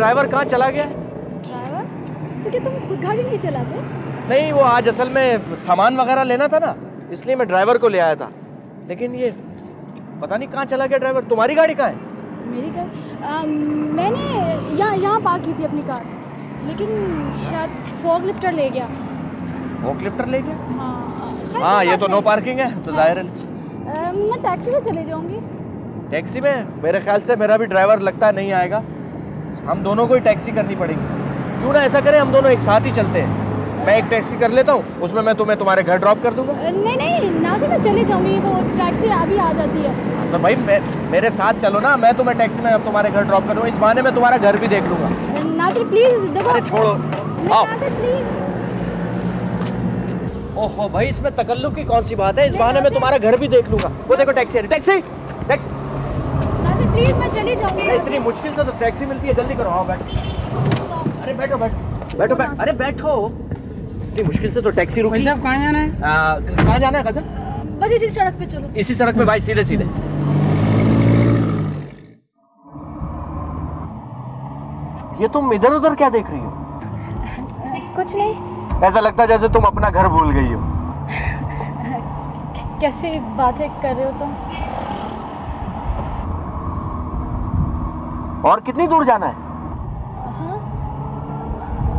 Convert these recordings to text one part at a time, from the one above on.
Driver कहाँ चला गया? ड्राइवर? तो क्या तुम खुद गाड़ी नहीं चलाते? नहीं, वो आज असल में सामान वगैरह लेना था ना, इसलिए मैं ड्राइवर को ले आया था। लेकिन ये पता नहीं कहाँ चला गया ड्राइवर। तुम्हारी गाड़ी कहाँ है? मेरी गाड़ी मैंने यहाँ पार्क की थी अपनी कार, लेकिन शायद फॉग लिफ्टर ले गया। फॉग लिफ्टर ले गया? हाँ हाँ, ये तो नो पार्किंग है, तो जाहिर है। मैं टैक्सी से चले जाऊँगी। टैक्सी में? मेरे ख्याल से मेरा भी ड्राइवर लगता है नहीं आएगा। हम दोनों को ही टैक्सी करनी पड़ेगी। क्यों ना ऐसा करें, हम दोनों एक साथ ही चलते हैं। मैं एक टैक्सी कर लेता हूँ, उसमें मैं तुम्हें तुम्हारे घर ड्रॉप कर दूंगा। नहीं नाज़िर, मैं चले जाऊँगी, वो टैक्सी अभी आ जाती है। तो भाई मेरे साथ चलो ना, मैं तुम्हें टैक्सी में अब तुम्हारे घर ड्रॉप करूँगा। इस बहाने में तुम्हारा घर भी देख लूंगा। नाज़िर प्लीज़ देखो। अरे छोड़ो, आओ। नाज़िर प्लीज़। ओहो भाई, इसमें तकल्लुफ की कौन सी बात है? इस बहाने में तुम्हारा घर भी देख लूंगा। वो देखो टैक्सी आ रही, टैक्सी टैक्सी। नाज़िर प्लीज़, मैं चली जाऊँगी। इतनी मुश्किल से तो टैक्सी मिलती है, जल्दी करो। आओ बैठो। अरे बैठो बैठो बैठो बैठो, अरे बैठो। इतनी मुश्किल से तो टैक्सी रुकी। भाई साहब कहाँ जाना है? कहाँ जाना है गजल? बस इसी सड़क पे चलो। इसी सड़क पे भाई, सीधे सीधे। ये तुम इधर उधर क्या देख रही हो? कुछ नहीं। ऐसा लगता है जैसे तुम अपना घर भूल गई हो। कैसी बातें कर रहे हो तुम? और कितनी दूर जाना है?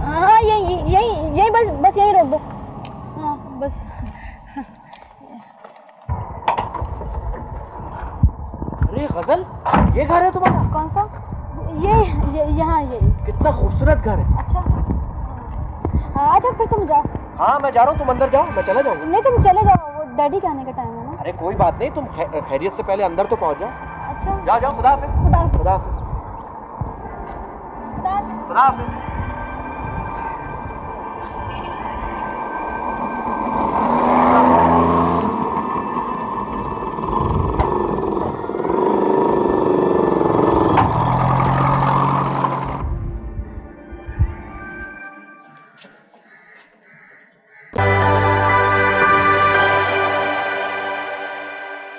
हाँ यही बस यही रोक दो। हाँ बस। अरे गजल, ये घर है तुम्हारा? कौन सा? ये यहाँ ये। कितना खूबसूरत घर है। अच्छा फिर तुम जाओ। हाँ मैं जा रहा हूँ, तुम अंदर जाओ, मैं चला जाऊंगा। नहीं तुम चले जाओ, वो डैडी के आने का टाइम है ना। अरे कोई बात नहीं, तुम खैरियत से पहले अंदर तो पहुंच जाओ। अच्छा जाओ जाओ, खुदा हाफिज। खुदा हाफिज। खुदा हाफिज। खुदा हाफिज। खुदा हाफिज।